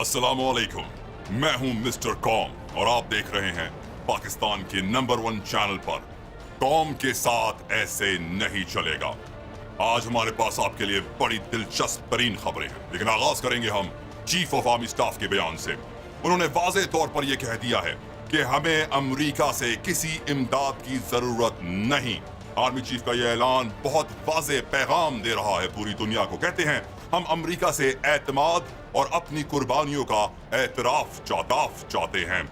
अस्सलामुअलैकुम, मैं हूं मिस्टर कॉम और आप देख रहे हैं पाकिस्तान के नंबर 1 चैनल पर कॉम के साथ ऐसे नहीं चलेगा। आज हमारे पास आपके लिए बड़ी दिलचस्प तरीन खबरें हैं, लेकिन आगाज करेंगे हम चीफ ऑफ आर्मी स्टाफ के बयान से। उन्होंने वाज़ेह तौर पर यह कह दिया है कि हमें अमेरिका से किसी इमदाद की जरूरत नहीं। आर्मी चीफ का यह ऐलान बहुत वाज़ेह पैगाम दे रहा है पूरी दुनिया को। कहते हैं हम अमेरिका से एतमाद और अपनी कुर्बानियों का एतराफ चाहते हैं।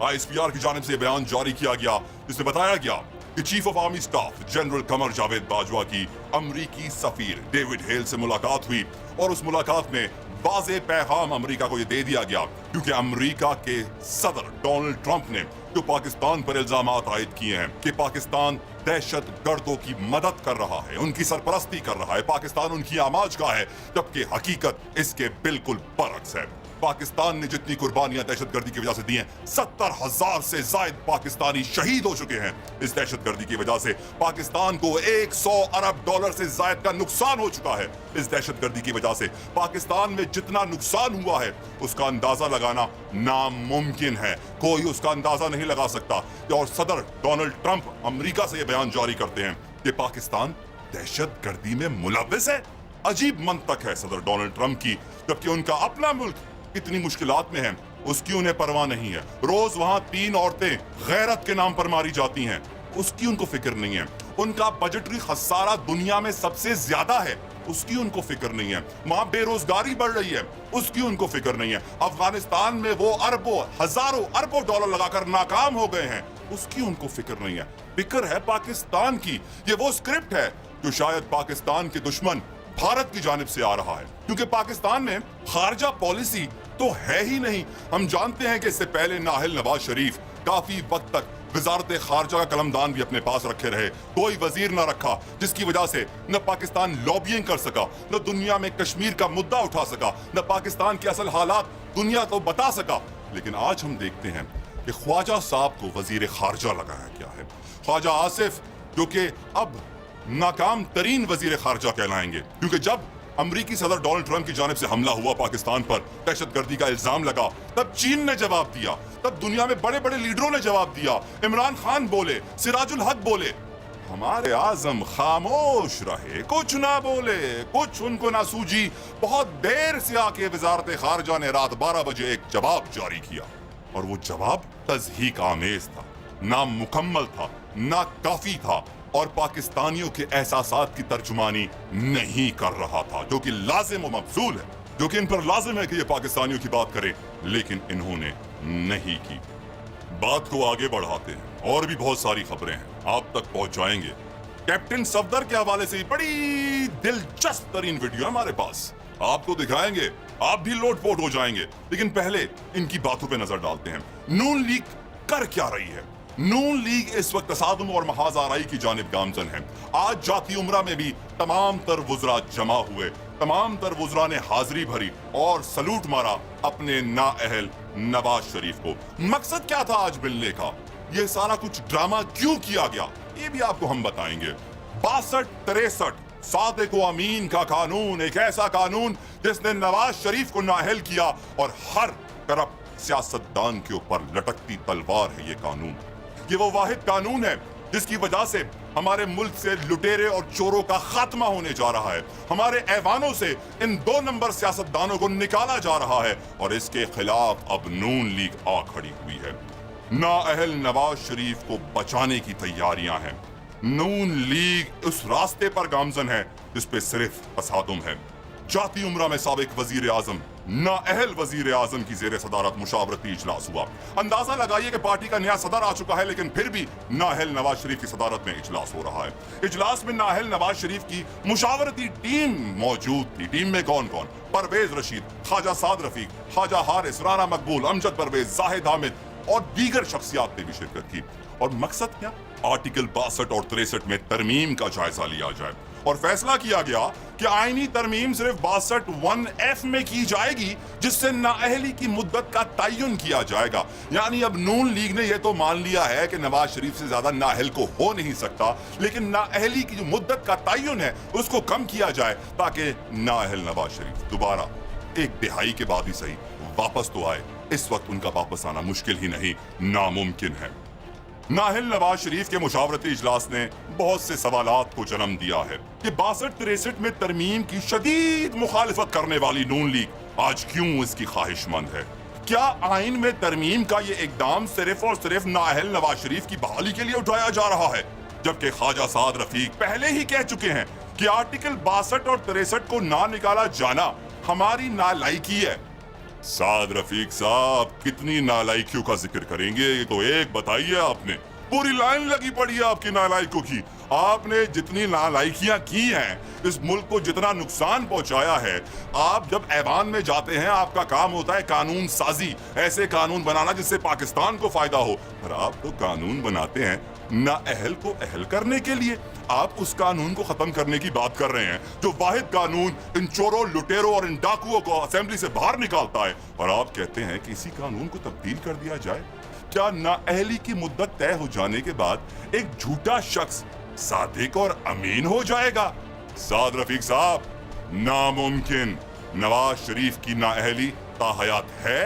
ISPR की जानिब से बयान जारी किया गया जिसमें बताया गया कि chief of army staff general Qamar Javed Bajwa की अमरीकी सफीर डेविड हेल से मुलाकात हुई और उस मुलाकात में वाज़ेह पैगाम अमेरिका को यह दे दिया गया, क्योंकि अमेरिका के सदर डोनाल्ड ट्रंप ने जो पाकिस्तान पर इल्जाम आयद किए हैं कि पाकिस्तान दहशत गर्दों की मदद कर रहा है, उनकी सरपरस्ती कर रहा है, पाकिस्तान उनकी आमाज का है, जबकि हकीकत इसके बिल्कुल बरक्स है। पाकिस्तान ने जितनी कुर्बानियां दहशतगर्दी की वजह से दी हैं, 70,000 से जायद पाकिस्तानी शहीद हो चुके हैं। इस दहशतगर्दी की वजह से पाकिस्तान को $100 अरब से जायद का नुकसान हो चुका है। इस दहशतगर्दी की वजह से पाकिस्तान में जितना नुकसान हुआ है उसका अंदाजा लगाना नामुमकिन है, कोई उसका अंदाजा नहीं लगा सकता। और सदर डोनाल्ड ट्रंप अमेरिका से यह बयान जारी करते हैं कि पाकिस्तान दहशतगर्दी में मुलव्विस है। अजीब मंतक है सदर डोनाल्ड ट्रंप की, जबकि उनका अपना मुल्क इतनी मुश्किलात में है, उसकी उन्हें परवाह नहीं है। रोज वहां 3 औरतें गैरत के नाम पर मारी जाती हैं, उसकी उनको फिक्र नहीं है। उनका बजटरी खसारा दुनिया में सबसे ज्यादा है, उसकी उनको फिक्र नहीं है। वहां बेरोजगारी बढ़ रही है, उसकी उनको फिक्र नहीं है। अफगानिस्तान में वो अरबों हजारों अरबों डॉलर लगाकर नाकाम हो गए हैं, उसकी उनको फिक्र नहीं है। फिक्र है पाकिस्तान की। ये वो स्क्रिप्ट है जो शायद पाकिस्तान के दुश्मन भारत की जानिब से आ रहा है, क्योंकि पाकिस्तान में खारजा पॉलिसी तो है ही नहीं। हम जानते हैं कि इससे पहले नाहल नवाज शरीफ काफी वक्त तक वजारत खारजा का कलमदान भी अपने पास रखे रहे, कोई वजीर ना रखा, जिसकी वजह से न पाकिस्तान लॉबिंग कर सका, न दुनिया में कश्मीर का मुद्दा उठा सका, न पाकिस्तान के असल हालात दुनिया को बता सका। लेकिन आज हम देखते हैं कि ख्वाजा साहब को वजीर खारजा लगाया गया है। ख्वाजा आसिफ जो कि अब नाकाम तरीन वजीर खारजा कहलाएंगे, क्योंकि जब अमरीकी सदर डोनाल्ड ट्रंप की जानिब से हमला हुआ पाकिस्तान पर, दहशतगर्दी का इल्जाम लगा, तब चीन ने जवाब दिया, तब दुनिया में बड़े बड़े लीडरों ने जवाब दिया। इमरान खान बोले, सिराजुल हक बोले, हमारे आजम खामोश रहे, कुछ ना बोले, कुछ उनको ना सूझी। बहुत देर से आके वजारत खारजा ने रात 12 बजे एक जवाब जारी किया, और वो जवाब तज़हीक आमेज था, ना मुकम्मल था, ना काफी था, और पाकिस्तानियों के एहसासात की तर्जुमानी नहीं कर रहा था, जो कि लाजिम व मफजूल है, जो कि इन पर लाजिम है कि ये पाकिस्तानियों की बात करें, लेकिन इन्होंने नहीं की। बात को आगे बढ़ाते हैं, और भी बहुत सारी खबरें हैं आप तक पहुंचाएंगे। कैप्टन सफदर के हवाले से बड़ी दिलचस्प तरीन वीडियो हमारे पास, आपको दिखाएंगे, आप भी लोटपोट हो जाएंगे। लेकिन पहले इनकी बातों पे नजर डालते हैं। नून लीग कर क्या रही है? नून लीग इस वक्त तसादुम और महाज आराई की जानिब गामजन है। आज जाती उम्रा में भी तमाम तर वुज़रा जमा हुए, तमाम तर वुज़रा ने हाजिरी भरी और सलूट मारा अपने नाअहल नवाज शरीफ को। मकसद क्या था आज मिलने का? ये सारा कुछ ड्रामा क्यों किया गया, ये भी आपको हम बताएंगे। 62-63 सादिक व अमीन का कानून, एक ऐसा कानून जिसने नवाज शरीफ को नाअहल किया, और हर करप्ट सियासतदान के ऊपर लटकती तलवार है ये कानून। ये वो वाहिद कानून है जिसकी वजह से हमारे मुल्क से लुटेरे और चोरों का खात्मा होने जा रहा है। हमारे ऐवानों से इन 2 नंबर सियासतदानों को निकाला जा रहा है, और इसके खिलाफ अब नून लीग आ खड़ी हुई है। नाअहल नवाज शरीफ को बचाने की तैयारियां हैं। नून लीग उस रास्ते पर गामजन है जिस पे सिर्फ तसादुम है। जाती उम्रा में साबिक वजीर आजम नाअहल वजीर आजम की जेर सदारत मुशावरती इजलास हुआ। अंदाजा लगाइए कि पार्टी का नया सदर आ चुका है, लेकिन फिर भी नाअहल नवाज शरीफ की सदारत में इजलास हो रहा है। इजलास में नाअहल नवाज शरीफ की मुशावरती टीम मौजूद थी। टीम में कौन कौन? परवेज रशीद, ख्वाजा साद रफीक, ख्वाजा हारिस, राना मकबूल, अमजद परवेज, जाहिद हामिद और दीगर शख्सियात ने भी शिरकत की। और मकसद क्या? आर्टिकल 62 और 63 में तरमीम का जायजा लिया जाए, और फैसला किया गया कि आईनी तरमीम सिर्फ 62(1)(f) में की जाएगी, जिससे नाअहली की मुद्दत का तयन किया जाएगा। यानी अब नून लीग ने यह तो मान लिया है कि नवाज शरीफ से ज्यादा नाअहल को हो नहीं सकता, लेकिन नाअहली की जो मुद्दत का तयन है उसको कम किया जाए, ताकि नाअहल नवाज शरीफ दोबारा एक दिहाई के बाद ही सही वापस तो आए, इस वक्त उनका वापस आना मुश्किल ही नहीं नामुमकिन है। नाहिल नवाज शरीफ के मुशावरती इजलास ने बहुत से सवालात को जन्म दिया है कि 62-63 में तरमीम की शदीद मुखालिफत करने वाली नून लीग आज क्यों इसकी ख्वाहिशमंद है। क्या आइन में तरमीम का ये इकदाम सिर्फ और सिर्फ नाहिल नवाज शरीफ की बहाली के लिए उठाया जा रहा है, जबकि ख्वाजा साद रफीक पहले ही कह चुके हैं कि आर्टिकल 62 और 63 को ना निकाला जाना हमारी नालायकी है। साद रफीक साहब कितनी नालायकियों का जिक्र करेंगे, ये तो एक बताइए। आपने पूरी लाइन लगी पड़ी है आपकी नालायकों की। आपने जितनी नालायकियां की हैं, इस मुल्क को जितना नुकसान पहुंचाया है, आप जब ऐवान में जाते हैं आपका काम होता है कानून साजी, ऐसे कानून बनाना जिससे पाकिस्तान को फायदा हो, पर आप तो कानून बनाते हैं ना अहल को अहल करने के लिए। आप उस कानून को खत्म करने की बात कर रहे हैं जो वाहिद कानून इन चोरों, लुटेरों और इन डाकुओं को असेंबली से बाहर निकालता है, और आप कहते हैं कि इसी कानून को तब्दील कर दिया जाए। क्या नाअहली की मुद्दत तय हो जाने के बाद एक झूठा शख्स सादिक और अमीन हो जाएगा? साद रफीक साहब, नामुमकिन। नवाज शरीफ की नाअहली ताहयात है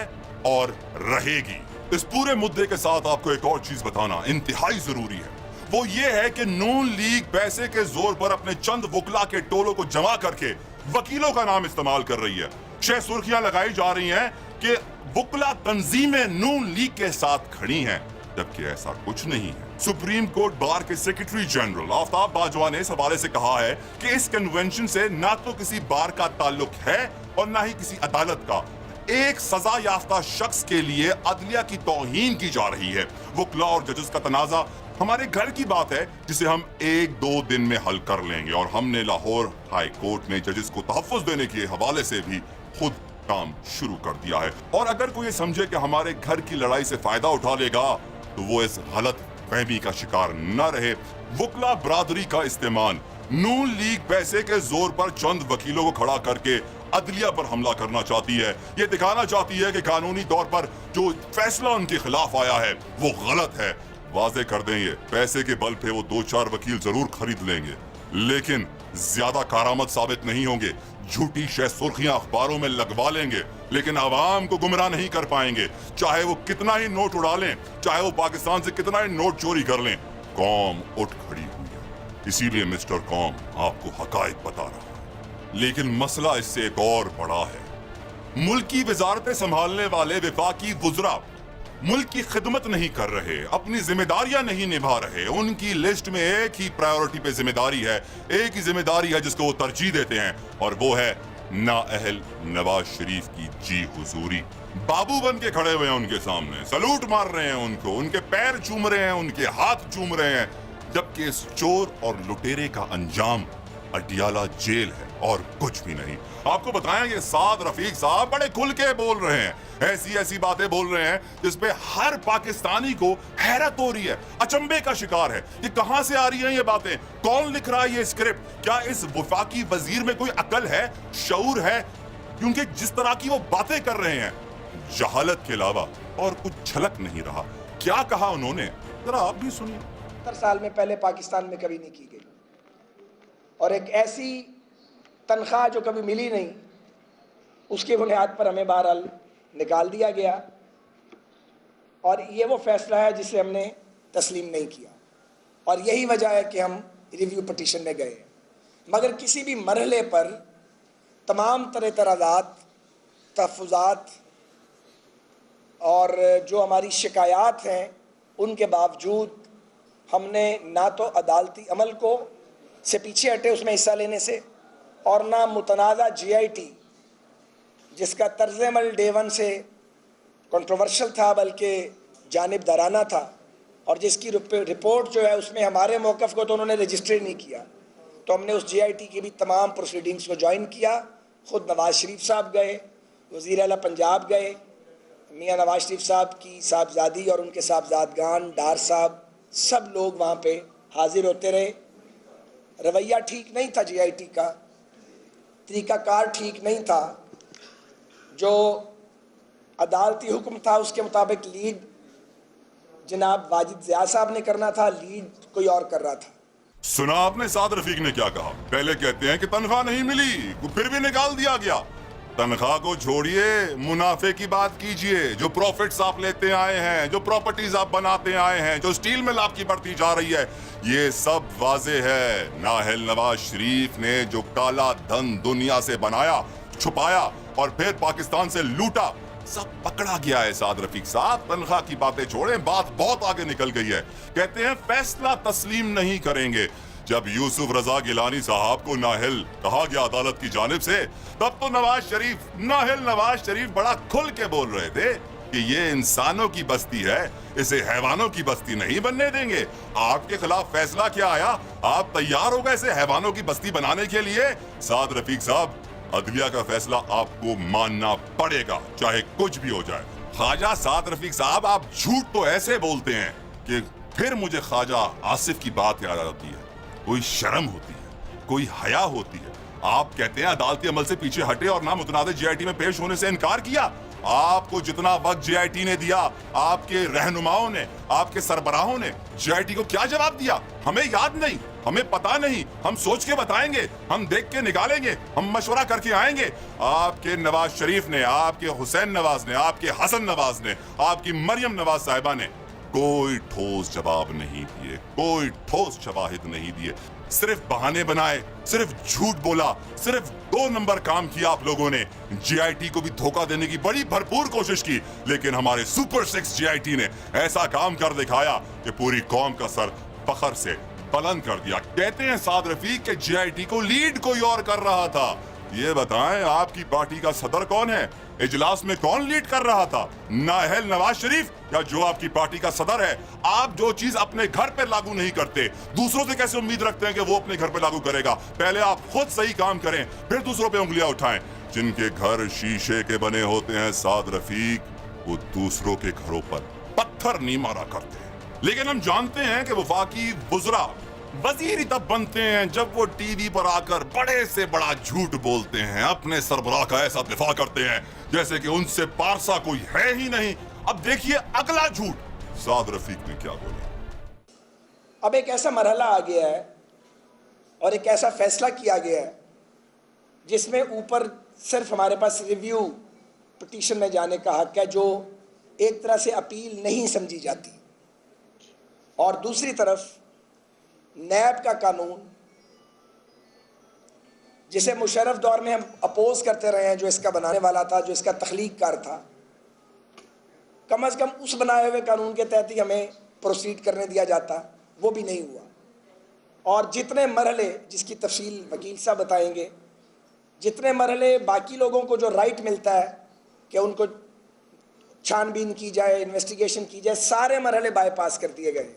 और रहेगी। इस पूरे मुद्दे के साथ आपको एक और चीज बताना इंतहाई जरूरी है, वो ये है कि नून लीग पैसे के जोर पर अपने चंद वकला के टोलों को जमा करके वकीलों का नाम इस्तेमाल कर रही है। शह सुर्खियां लगाई जा रही हैं कि वकला तंजीमें नून लीग के साथ खड़ी हैं, जबकि ऐसा कुछ नहीं है। सुप्रीम कोर्ट बार के सेक्रेटरी जनरल आफ्ताब बाजवा ने इस हवाले से कहा है कि इस कन्वेंशन से ना तो किसी बार का ताल्लुक है और ना ही किसी अदालत का। एक सजा याफ्ता शख्स के लिए अदलिया की तौहीन की जा रही है। वकला और जजेस का तनाजा हमारे घर की बात है जिसे हम 1-2 दिन में हल कर लेंगे, और हमने लाहौर हाई कोर्ट में जजेस को तहफ़्फ़ुज़ देने के हवाले से भी खुद काम शुरू कर दिया है। और अगर कोई समझे कि हमारे घर की लड़ाई से फायदा उठा लेगा तो वो इस गलत फहमी का शिकार न रहे। वकला बरादरी का इस्तेमाल नून लीग पैसे के जोर पर चंद वकीलों को खड़ा करके अदलिया पर हमला करना चाहती है। ये दिखाना चाहती है कि कानूनी तौर पर जो फैसला उनके खिलाफ आया है वो गलत है। वाजे कर दें, ये पैसे के बल पे वो 2-4 वकील जरूर खरीद लेंगे, लेकिन ज्यादा कारामद साबित नहीं होंगे। झूठी शह सुर्खियां अखबारों में लगवा लेंगे, लेकिन आवाम को गुमराह नहीं कर पाएंगे। चाहे वो कितना ही नोट उड़ा लें, चाहे वो पाकिस्तान से कितना ही नोट चोरी कर लें, कौम उठ खड़ी हुई है। इसीलिए मिस्टर कौम आपको हकायक बता रहा है। लेकिन मसला इससे एक और बड़ा है। मुल्क की वजारतें संभालने वाले वफाकी वुज़रा मुल्क की खिदमत नहीं कर रहे, अपनी जिम्मेदारियां नहीं निभा रहे। उनकी लिस्ट में एक ही प्रायोरिटी पे जिम्मेदारी है, एक ही जिम्मेदारी है जिसको वो तरजीह देते हैं, और वो है नाअहल नवाज शरीफ की जी हुजूरी। बाबू बन के खड़े हुए हैं उनके सामने, सलूट मार रहे हैं उनको, उनके पैर चूम रहे हैं, उनके हाथ चूम रहे हैं, जबकि इस चोर और लुटेरे का अंजाम अडियाला जेल है और कुछ भी नहीं। आपको बताएं कि साद रफीक साहब बड़े खुल के बोल रहे हैं, ऐसी ऐसी बातें बोल रहे हैं जिसपे हर पाकिस्तानी को हैरत हो रही है, अचंभे का शिकार है। ये कहां से आ रही हैं ये बातें? कौन लिख रहा है ये स्क्रिप्ट? क्या इस वफाकी वजीर में कोई अकल है, शऊर है? क्योंकि जिस तरह की वो बातें कर रहे हैं, जहालत के अलावा और कुछ झलक नहीं रहा। क्या कहा उन्होंने, जरा आप भी सुनिए। 70 साल में पहले पाकिस्तान में कभी नहीं की गई, और एक ऐसी तनख्वाह जो कभी मिली नहीं, उसकी बुनियाद पर हमें बहरहाल निकाल दिया गया, और ये वो फैसला है जिसे हमने तस्लीम नहीं किया, और यही वजह है कि हम रिव्यू पटिशन में गए। मगर किसी भी मरहले पर तमाम तरह एतराज़ात, तहफ़्फ़ुज़ात और जो हमारी शिकायत हैं, उनके बावजूद हमने ना तो अदालती अमल को से पीछे हटे उसमें हिस्सा लेने से, और ना मुतनाज़ा GIT जिसका तर्ज़ अमल डे 1 से कंट्रोवर्शियल था बल्कि जानिबदाराना था, और जिसकी रिपोर्ट जो है उसमें हमारे मौक़िफ़ को तो उन्होंने रजिस्टर नहीं किया, तो हमने उस GIT की भी तमाम प्रोसीडिंग्स को ज्वाइन किया। ख़ुद नवाज़ शरीफ साहब गए, वज़ीर आला पंजाब गए, मियाँ नवाज़ शरीफ साहब की साहबजादी और उनके साहबजादगान डार साहब, सब लोग वहाँ पे हाजिर होते रहे। रवैया ठीक नहीं था GIT का, तरीक़ाकार ठीक नहीं था, जो अदालती हुक्म था उसके मुताबिक लीड जनाब वाजिद ज़िया साहब ने करना था, लीड कोई और कर रहा था। सुना आपने साद रफीक ने क्या कहा? पहले कहते हैं कि तनख्वाह नहीं मिली, फिर भी निकाल दिया गया। तनख्वाह को छोड़िए, मुनाफे की बात कीजिए। जो प्रॉफिट्स आप लेते आए हैं, जो प्रॉपर्टीज आप बनाते आए हैं, जो स्टील मिल आपकी बढ़ती जा रही है, ये सब वाजे है। नाहल नवाज शरीफ ने जो काला धन दुनिया से बनाया, छुपाया और फिर पाकिस्तान से लूटा, सब पकड़ा गया है। साद रफीक साहब, तनख्वाह की बातें छोड़ें, बात बहुत आगे निकल गई है। कहते हैं फैसला तस्लीम नहीं करेंगे। जब यूसुफ रजा गिलानी साहब को नाहल कहा गया अदालत की जानिब से, तब तो नाहल नवाज शरीफ बड़ा खुल के बोल रहे थे कि ये इंसानों की बस्ती है, इसे हैवानों की बस्ती नहीं बनने देंगे। आपके खिलाफ फैसला क्या आया? आप तैयार हो गए इसे हैवानों की बस्ती बनाने के लिए? साद रफीक साहब, अदलिया का फैसला आपको मानना पड़ेगा, चाहे कुछ भी हो जाए। ख्वाजा साद रफीक साहब, आप झूठ तो ऐसे बोलते हैं कि फिर मुझे ख्वाजा आसिफ की बात याद आती है। कोई शर्म होती है, कोई हया होती है। आप कहते हैं अदालती अमल से पीछे हटे और ना मुतनाज़ जीआईटी में पेश होने से इनकार किया। आपको जितना वक्त जीआईटी ने दिया, आपके रहनुमाओं ने, आपके सरबराहों ने जीआईटी को क्या जवाब दिया? हमें याद नहीं, हमें पता नहीं, हम सोच के बताएंगे, हम देख के निकालेंगे, हम मशवरा करके आएंगे। आपके नवाज शरीफ ने, आपके हुसैन नवाज ने, आपके हसन नवाज ने, आपकी मरियम नवाज साहिबा ने कोई ठोस जवाब नहीं दिए, कोई ठोस शवाहिद नहीं दिए। सिर्फ बहाने बनाए, सिर्फ झूठ बोला, सिर्फ 2 नंबर काम किया आप लोगों ने। जीआईटी को भी धोखा देने की बड़ी भरपूर कोशिश की, लेकिन हमारे सुपर 6 जीआईटी ने ऐसा काम कर दिखाया कि पूरी कौम का सर फखर से बुलंद कर दिया। कहते हैं साद रफीक के जीआईटी को लीड कोई और कर रहा था। ये बताएं, आपकी पार्टी का सदर कौन है? इजलास में कौन लीड कर रहा था? नाहल नवाज शरीफ या जो आपकी पार्टी का सदर है? आप जो चीज अपने घर पे लागू नहीं करते, दूसरों से कैसे उम्मीद रखते हैं कि वो अपने घर पे लागू करेगा? पहले आप खुद सही काम करें, फिर दूसरों पे उंगलियां उठाएं। जिनके घर शीशे के बने होते हैं साद रफीक, वो दूसरों के घरों पर पत्थर नहीं मारा करते। लेकिन हम जानते हैं कि वफाकी वुज़रा वजीर तब बनते हैं जब वो टीवी पर आकर बड़े से बड़ा झूठ बोलते हैं, अपने सरबराह का ऐसा दिफा करते हैं जैसे कि उनसे पारसा कोई है ही नहीं। अब देखिए अगला झूठ साद रफीक ने क्या बोला। अब एक ऐसा मरहला आ गया है और एक ऐसा फैसला किया गया है जिसमें ऊपर सिर्फ हमारे पास रिव्यू पिटीशन में जाने का हक है, जो एक तरह से अपील नहीं समझी जाती, और दूसरी तरफ नैब का कानून जिसे मुशर्रफ दौर में हम अपोज करते रहे हैं, जो इसका बनाने वाला था, जो इसका तख्लीककार था, कम अज़ कम उस बनाए हुए कानून के तहत ही हमें प्रोसीड करने दिया जाता, वो भी नहीं हुआ। और जितने मरहले, जिसकी तफसील वकील साहब बताएंगे, जितने मरहले बाकी लोगों को जो राइट मिलता है कि उनको छानबीन की जाए, इन्वेस्टिगेशन की जाए, सारे मरहले बाईपास कर दिए गए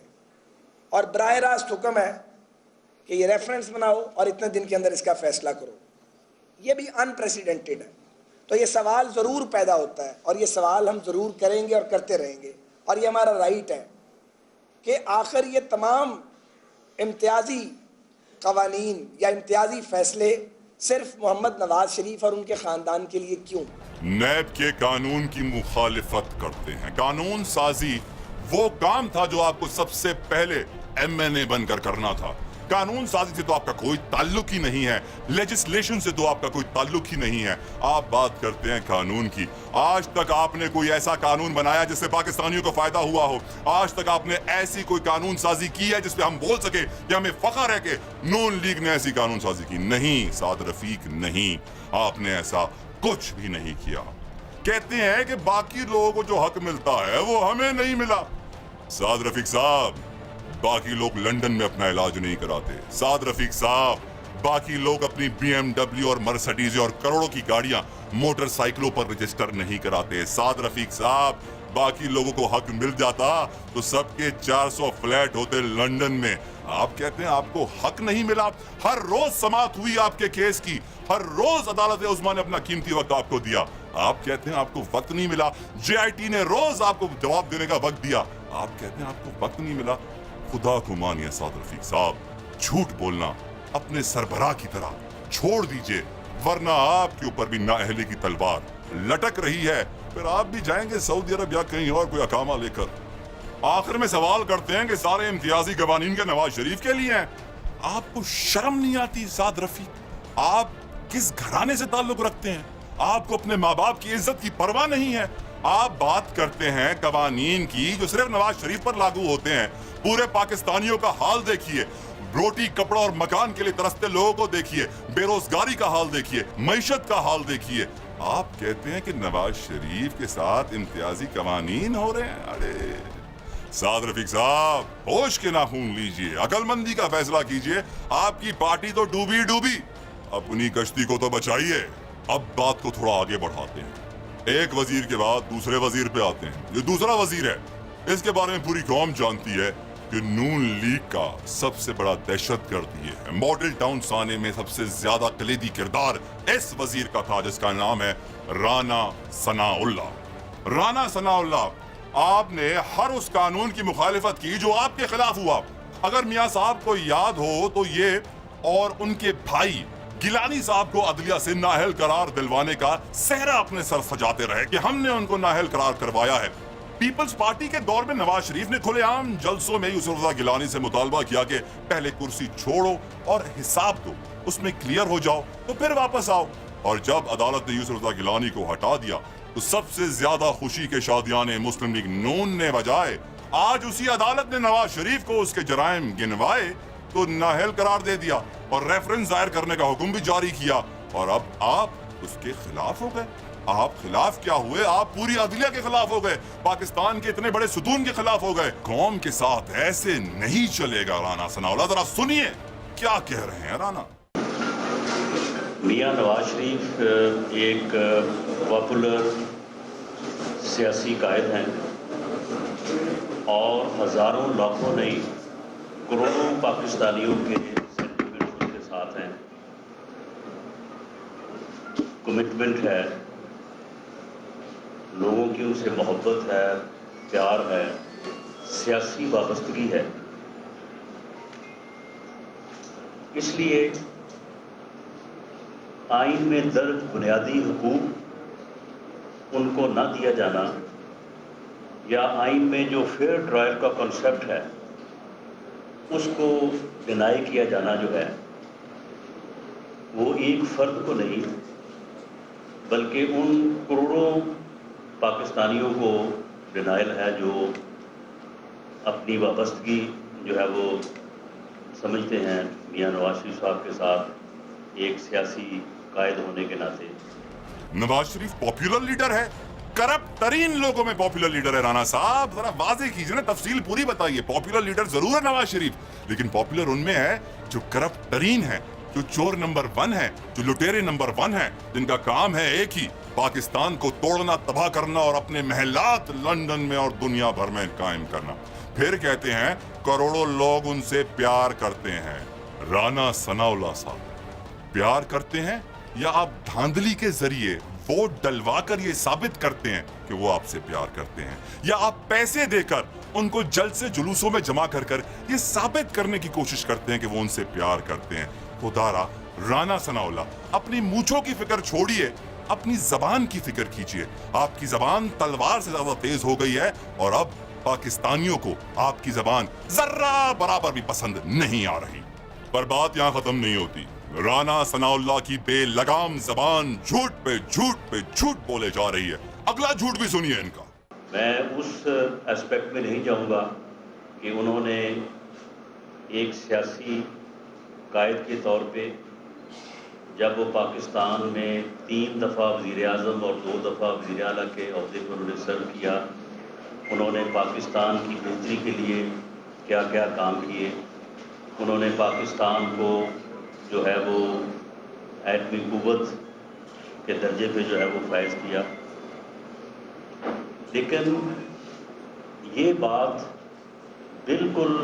और बराह रास्त हुक्म है कि ये रेफरेंस बनाओ और इतने दिन के अंदर इसका फैसला करो। ये भी अनप्रेसिडेंटेड है। तो ये सवाल ज़रूर पैदा होता है और ये सवाल हम ज़रूर करेंगे और करते रहेंगे, और ये हमारा राइट है कि आखिर ये तमाम इम्तियाजी कवानीन या इम्तियाजी फैसले सिर्फ मोहम्मद नवाज शरीफ और उनके ख़ानदान के लिए क्यों? नैब के कानून की मुखालिफत करते हैं। कानून साजी वो काम था जो आपको सबसे पहले एमएनए बनकर करना था। कानून साजी से तो आपका कोई ताल्लुक ही नहीं है, लेजिस्लेशन से तो आपका कोई ताल्लुक ही नहीं है। आप बात करते हैं कानून की। आज तक आपने कोई ऐसा कानून बनाया जिससे पाकिस्तानियों को फायदा हुआ हो? आज तक आपने ऐसी कोई कानून साजी की है जिसपे हम बोल सके कि हमें फख्र है कि नून लीग ने ऐसी कानून साजी की? नहीं साद रफीक, नहीं, आपने ऐसा कुछ भी नहीं किया। कहते हैं कि बाकी लोगों को जो हक मिलता है वो हमें नहीं मिला। साद रफीक साहब, बाकी लोग लंदन में अपना इलाज नहीं कराते। साद रफीक साहब, बाकी लोग अपनी BMW और मर्सिडीज और करोड़ों की गाड़ियां मोटरसाइकिलों पर रजिस्टर नहीं कराते। साद रफीक साहब, बाकी लोगों को हक मिल जाता तो सबके 400 फ्लैट होते लंदन में। आप कहते हैं आपको हक नहीं मिला। हर रोज समाअत हुई आपके केस की, हर रोज अदालत उस्मा ने अपना कीमती वक्त आपको दिया। आप कहते हैं आपको वक्त नहीं मिला। JIT ने रोज आपको जवाब देने का वक्त दिया। आप कहते हैं आपको वक्त नहीं मिला। खुदा को मानिए साद रफीक साहब, झूठ बोलना अपने सरबराह की तरह छोड़ दीजिए, वरना आपके ऊपर भी नाअहली की तलवार लटक रही है। फिर आप भी जाएंगे सऊदी अरब या कहीं और कोई अकामा लेकर। आखिर में सवाल करते हैं कि सारे इम्तियाजी कवानीन के नवाज शरीफ के लिए हैं। आपको शर्म नहीं आती साद रफीक? आप किस घराने से ताल्लुक रखते हैं? آپ کو اپنے ماں باپ کی عزت کی پرواہ نہیں ہے. آپ بات کرتے ہیں قوانین کی جو صرف نواز شریف پر لاگو ہوتے ہیں. پورے پاکستانیوں کا حال دیکھیے, روٹی کپڑا اور مکان کے لیے ترستے لوگوں کو دیکھیے, بے روزگاری کا حال دیکھیے, معیشت کا حال دیکھیے. آپ کہتے ہیں کہ نواز شریف کے ساتھ امتیازی قوانین ہو رہے ہیں. ارے سعد رفیق صاحب, ہوش کے ناخن لیجئے, عقل مندی کا فیصلہ کیجئے. آپ کی پارٹی تو ڈوبی, اپنی کشتی کو تو بچائیے. اب بات کو تھوڑا آگے بڑھاتے ہیں. ایک وزیر کے بعد دوسرے وزیر پہ آتے ہیں. یہ دوسرا وزیر ہے, اس کے بارے میں پوری قوم جانتی ہے کہ نون لیگ کا سب سے بڑا دہشت گرد یہ ہے. ماڈل ٹاؤن سانے میں سب سے زیادہ کلیدی کردار اس وزیر کا تھا, جس کا نام ہے رانا ثناء اللہ. رانا ثناء اللہ, آپ نے ہر اس قانون کی مخالفت کی جو آپ کے خلاف ہوا. اگر میاں صاحب کو یاد ہو تو یہ اور ان کے بھائی گیلانی صاحب کو عدلیہ سے نااہل قرار دلوانے کا صحرا اپنے سر سجاتے رہے کہ ہم نے ان کو نااہل قرار کروایا ہے. پیپلز پارٹی کے دور میں نواز شریف نے کھلے عام جلسوں میں یوسف رضا گیلانی سے مطالبہ کیا کہ پہلے کرسی چھوڑو اور حساب دو, اس میں کلیئر ہو جاؤ تو پھر واپس آؤ. اور جب عدالت نے یوسف رضا گیلانی کو ہٹا دیا تو سب سے زیادہ خوشی کے شادیاں مسلم لیگ نون نے بجائے آج اسی عدالت نے نواز شریف کو اس کے جرائم گنوائے تو نااہل قرار دے دیا اور ریفرنس دائر کرنے کا حکم بھی جاری کیا. اور اب آپ اس کے خلاف ہو گئے. آپ خلاف کیا ہوئے, آپ پوری عدلیہ کے خلاف ہو گئے, پاکستان کے اتنے بڑے ستون کے خلاف ہو گئے. قوم کے ساتھ ایسے نہیں چلے گا رانا ثناء اللہ. ذرا سنیے کیا کہہ رہے ہیں رانا. میاں نواز شریف ایک پاپولر سیاسی قائد ہیں اور ہزاروں لاکھوں نہیں کروڑوں پاکستانیوں کے سینٹیمنٹس ان کے ساتھ ہیں. کمٹمنٹ ہے, لوگوں کی ان سے محبت ہے, پیار ہے, سیاسی وابستگی ہے. اس لیے آئین میں درج بنیادی حقوق ان کو نہ دیا جانا یا آئین میں جو فیئر ٹرائل کا کنسیپٹ ہے اس کو ڈینائی کیا جانا جو ہے وہ ایک فرد کو نہیں بلکہ ان کروڑوں پاکستانیوں کو ڈینائل ہے جو اپنی وابستگی جو ہے وہ سمجھتے ہیں میاں نواز شریف صاحب کے ساتھ ایک سیاسی قائد ہونے کے ناطے. نواز شریف پاپولر لیڈر ہے, کرپٹ ترین لوگوں میں پاپولر لیڈر ہے. رانا صاحب ذرا واضح کیجئے نا, تفصیل پوری بتائیے. پاپولر لیڈر ضرور ہے نواز شریف, لیکن پاپولر ان میں ہے جو کرپٹ ترین ہے, جو چور نمبر 1 ہے, جو لٹیرے نمبر 1 ہے, جن کا کام ہے ایک ہی, پاکستان کو توڑنا, تباہ کرنا اور اپنے محلات لندن میں اور دنیا بھر میں قائم کرنا. پھر کہتے ہیں کروڑوں لوگ ان سے پیار کرتے ہیں. رانا ثناء اللہ صاحب پیار کرتے ہیں یا آپ دھاندلی کے ذریعے ووٹ ڈلوا کر یہ ثابت کرتے ہیں کہ وہ آپ سے پیار کرتے ہیں, یا آپ پیسے دے کر ان کو جلسے جلوسوں میں جمع کر کر یہ ثابت کرنے کی کوشش کرتے ہیں کہ وہ ان سے پیار کرتے ہیں. خدارا رانا ثناء اللہ اپنی مونچھوں کی فکر چھوڑیے, اپنی زبان کی فکر کیجئے. آپ کی زبان تلوار سے زیادہ تیز ہو گئی ہے اور اب پاکستانیوں کو آپ کی زبان ذرہ برابر بھی پسند نہیں آ رہی. پر بات یہاں ختم نہیں ہوتی. رانا ثناء اللہ کی بے لگام زبان جھوٹ پہ جھوٹ پہ جھوٹ بولے جا رہی ہے. اگلا جھوٹ بھی سنیے ان کا. میں اس اسپیکٹ میں نہیں جاؤں گا کہ انہوں نے ایک سیاسی قائد کے طور پہ جب وہ پاکستان میں 3 دفعہ وزیر اعظم اور 2 دفعہ وزیر اعلیٰ کے عہدے پر انہوں نے سرو کیا, انہوں نے پاکستان کی بہتری کے لیے کیا کیا کام کیے. انہوں نے پاکستان کو جو ہے وہ ایٹمی قوت کے درجے پہ جو ہے وہ فائز کیا. لیکن یہ بات بالکل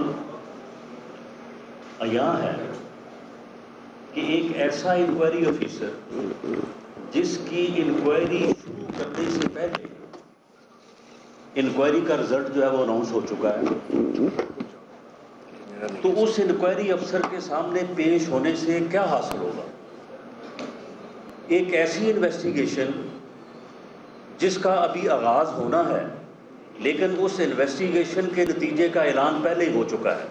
عیاں ہے کہ ایک ایسا انکوائری آفیسر جس کی انکوائری شروع کرنے سے پہلے انکوائری کا رزلٹ جو ہے وہ اناؤنس ہو چکا ہے, تو اس انکوائری افسر کے سامنے پیش ہونے سے کیا حاصل ہوگا؟ ایک ایسی انویسٹیگیشن جس کا ابھی آغاز ہونا ہے, لیکن اس انویسٹیگیشن کے نتیجے کا اعلان پہلے ہی ہو چکا ہے.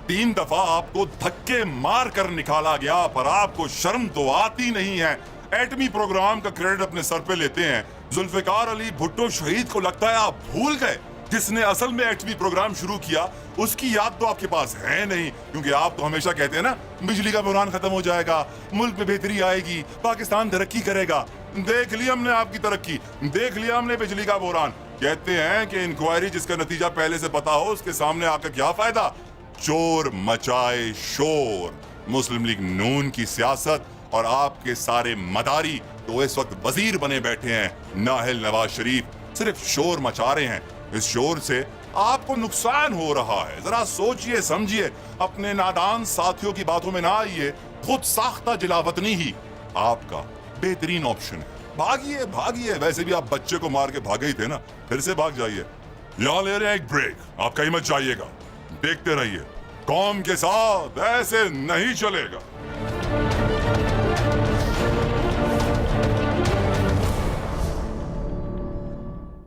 3 دفعہ آپ کو دھکے مار کر نکالا گیا, پر آپ کو شرم تو آتی نہیں ہے. एटमी प्रोग्राम का क्रेडिट अपने सर पे लेते हैं। जुल्फिकार अली भुट्टो शहीद को लगता है आप भूल गए। जिसने असल में एटमी प्रोग्राम शुरू किया उसकी याद तो आपके पास है नहीं, क्योंकि आप तो हमेशा कहते हैं ना बिजली का बहरान खत्म हो जाएगा, मुल्क में बेहतरी आएगी, पाकिस्तान तरक्की करेगा। देख लिया हमने आपकी तरक्की, देख लिया हमने बिजली का बहरान। कहते हैं कि इंक्वायरी जिसका नतीजा पहले से पता हो उसके सामने आकर क्या फायदा। चोर मचाए शोर। मुस्लिम लीग नून की सियासत और आपके सारे मदारी तो इस वक्त वजीर बने बैठे हैं। नाहिल नवाज शरीफ सिर्फ शोर मचा रहे हैं। इस शोर से आपको नुकसान हो रहा है। जरा सोचिए समझिए, अपने नादान साथियों की बातों में ना आइए। खुद साख्ता जिलावतनी ही आपका बेहतरीन ऑप्शन है। भागिए भागिए, वैसे भी आप बच्चे को मार के भागे ही थे ना, फिर से भाग जाइए। यहाँ ले रहे हैं एक ब्रेक, आप कहीं मत जाइएगा, देखते रहिए। कौम के साथ ऐसे नहीं चलेगा।